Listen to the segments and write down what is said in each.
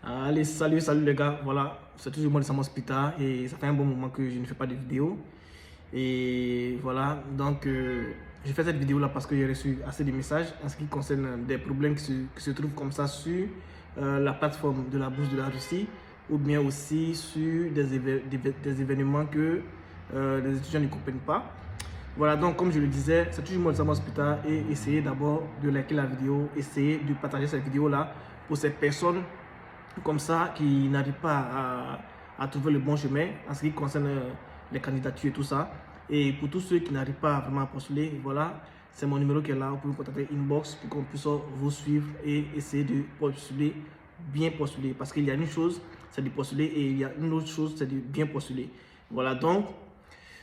Allez, salut les gars, voilà, c'est toujours moi de Sam Hospital et ça fait un bon moment que je ne fais pas de vidéo. Et voilà, donc je fais cette vidéo là parce que j'ai reçu assez de messages en ce qui concerne des problèmes qui se trouvent comme ça sur la plateforme de la bourse de la Russie ou bien aussi sur des événements que les étudiants ne comprennent pas. Voilà, donc comme je le disais, c'est toujours moi de Sam Hospital et essayez d'abord de liker la vidéo, essayez de partager cette vidéo là pour ces personnes comme ça qui n'arrivent pas à trouver le bon chemin en ce qui concerne les candidatures et tout ça. Et pour tous ceux qui n'arrivent pas vraiment à postuler, voilà, c'est mon numéro qui est là. Vous pouvez me contacter inbox pour qu'on puisse vous suivre et essayer de postuler, bien postuler. Parce qu'il y a une chose, c'est de postuler et il y a une autre chose, c'est de bien postuler. Voilà, donc,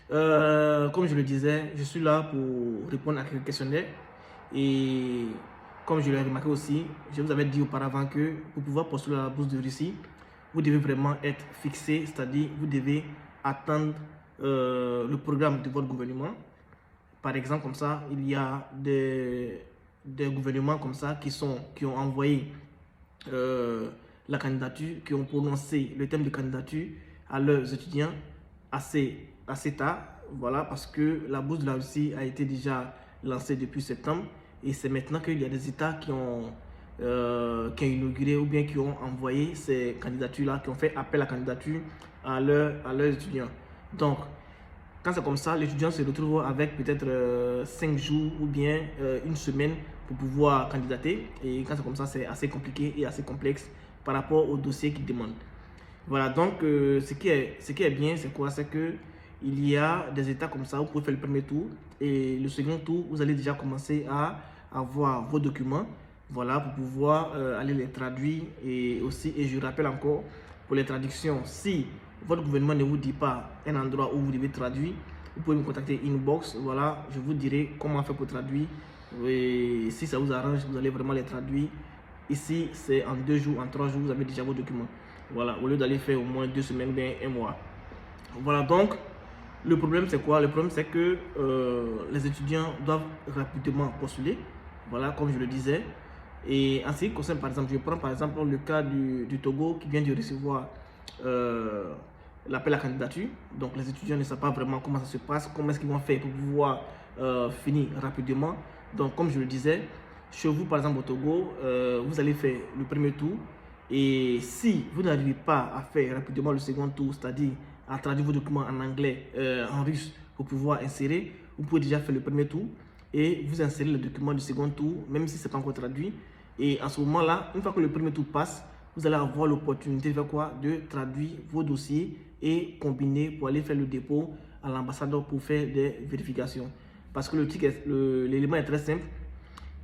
comme je le disais, je suis là pour répondre à quelques questionnaires. Et comme je l'ai remarqué aussi, je vous avais dit auparavant que pour pouvoir postuler à la bourse de Russie, vous devez vraiment être fixé, c'est-à-dire vous devez attendre le programme de votre gouvernement. Par exemple, comme ça, il y a des gouvernements comme ça qui ont envoyé la candidature, qui ont prononcé le thème de candidature à leurs étudiants assez tard. Voilà, parce que la bourse de la Russie a été déjà lancée depuis septembre. Et c'est maintenant qu'il y a des États qui ont inauguré ou bien qui ont envoyé ces candidatures-là, qui ont fait appel à la candidature à leurs étudiants. Donc, quand c'est comme ça, l'étudiant se retrouve avec peut-être 5 jours ou bien une semaine pour pouvoir candidater. Et quand c'est comme ça, c'est assez compliqué et assez complexe par rapport au dossier qu'il demande. Voilà, donc ce qui est bien, c'est quoi? C'est que il y a des états comme ça, vous pouvez faire le premier tour et le second tour, vous allez déjà commencer à avoir vos documents, voilà, pour pouvoir aller les traduire et aussi, et je rappelle encore, pour les traductions, si votre gouvernement ne vous dit pas un endroit où vous devez traduire, vous pouvez me contacter inbox, voilà, je vous dirai comment faire pour traduire et si ça vous arrange, vous allez vraiment les traduire. Ici, c'est en 2 jours, en 3 jours, vous avez déjà vos documents. Voilà, au lieu d'aller faire au moins 2 semaines, bien 1 mois. Voilà, donc, le problème c'est quoi? Le problème c'est que les étudiants doivent rapidement postuler. Voilà, comme je le disais. Et en ce qui concerne, par exemple, je prends par exemple le cas du Togo qui vient de recevoir l'appel à candidature. Donc, les étudiants ne savent pas vraiment comment ça se passe, comment est-ce qu'ils vont faire pour pouvoir finir rapidement. Donc, comme je le disais, chez vous, par exemple, au Togo, vous allez faire le premier tour. Et si vous n'arrivez pas à faire rapidement le second tour, c'est-à-dire à traduire vos documents en anglais, en russe, pour pouvoir insérer, vous pouvez déjà faire le premier tour et vous insérez le document du second tour, même si ce n'est pas encore traduit. Et à ce moment-là, une fois que le premier tour passe, vous allez avoir l'opportunité de faire quoi? De traduire vos dossiers et combiner pour aller faire le dépôt à l'ambassadeur pour faire des vérifications. Parce que l'élément est très simple.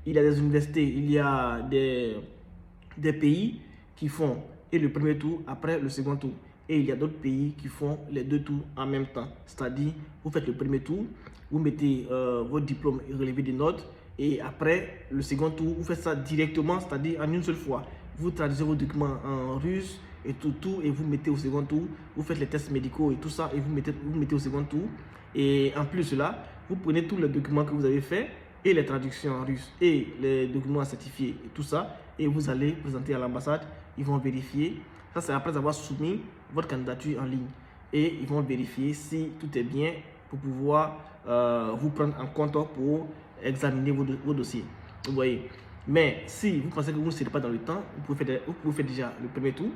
Il y a des universités, il y a des pays qui font et le premier tour après le second tour. Et il y a d'autres pays qui font les 2 tours en même temps. C'est-à-dire, vous faites le premier tour, vous mettez votre diplôme et relevé des notes. Et après le second tour, vous faites ça directement, c'est-à-dire en une seule fois. Vous traduisez vos documents en russe et tout, et vous mettez au second tour. Vous faites les tests médicaux et tout ça et vous mettez au second tour. Et en plus de cela, vous prenez tous les documents que vous avez fait et les traductions en russe et les documents certifiés et tout ça. Et vous allez présenter à l'ambassade. Ils vont vérifier. Ça, c'est après avoir soumis votre candidature en ligne. Et ils vont vérifier si tout est bien pour pouvoir vous prendre en compte pour examiner vos dossiers. Vous voyez. Mais si vous pensez que vous ne serez pas dans le temps, vous pouvez faire déjà le premier tour.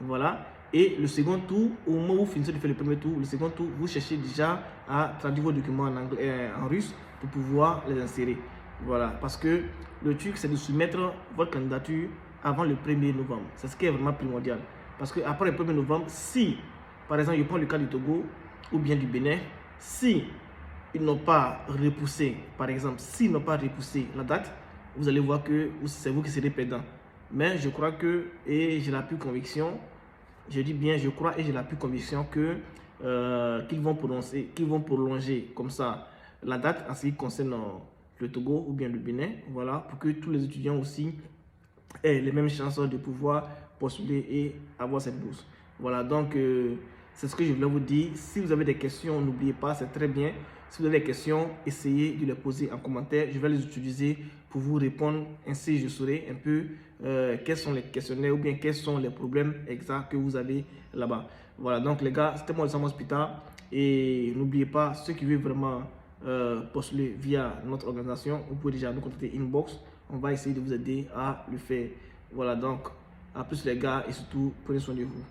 Voilà. Et le second tour, au moment où vous finissez de faire le premier tour, le second tour, vous cherchez déjà à traduire vos documents en anglais, en russe pour pouvoir les insérer. Voilà. Parce que le truc, c'est de soumettre votre candidature avant le 1er novembre. C'est ce qui est vraiment primordial. Parce qu'après le 1er novembre, si, par exemple, je prends le cas du Togo ou bien du Bénin, si ils n'ont pas repoussé, par exemple, s'ils n'ont pas repoussé la date, vous allez voir que c'est vous qui serez perdant. Mais je crois que, et j'ai la plus conviction, je dis bien je crois et j'ai la plus conviction que qu'ils vont prolonger comme ça la date en ce qui concerne le Togo ou bien le Bénin, voilà, pour que tous les étudiants aussi aient les mêmes chances de pouvoir postuler et avoir cette bourse. Voilà, donc c'est ce que je voulais vous dire. Si vous avez des questions, n'oubliez pas, c'est très bien. Si vous avez des questions, essayez de les poser en commentaire. Je vais les utiliser pour vous répondre. Ainsi, je saurai un peu quels sont les questionnaires ou bien quels sont les problèmes exacts que vous avez là-bas. Voilà, donc les gars, c'était moi, Sam Hospital. Et n'oubliez pas, ceux qui veulent vraiment postuler via notre organisation, vous pouvez déjà nous contacter inbox. On va essayer de vous aider à le faire. Voilà, donc à plus les gars et surtout, prenez soin de vous.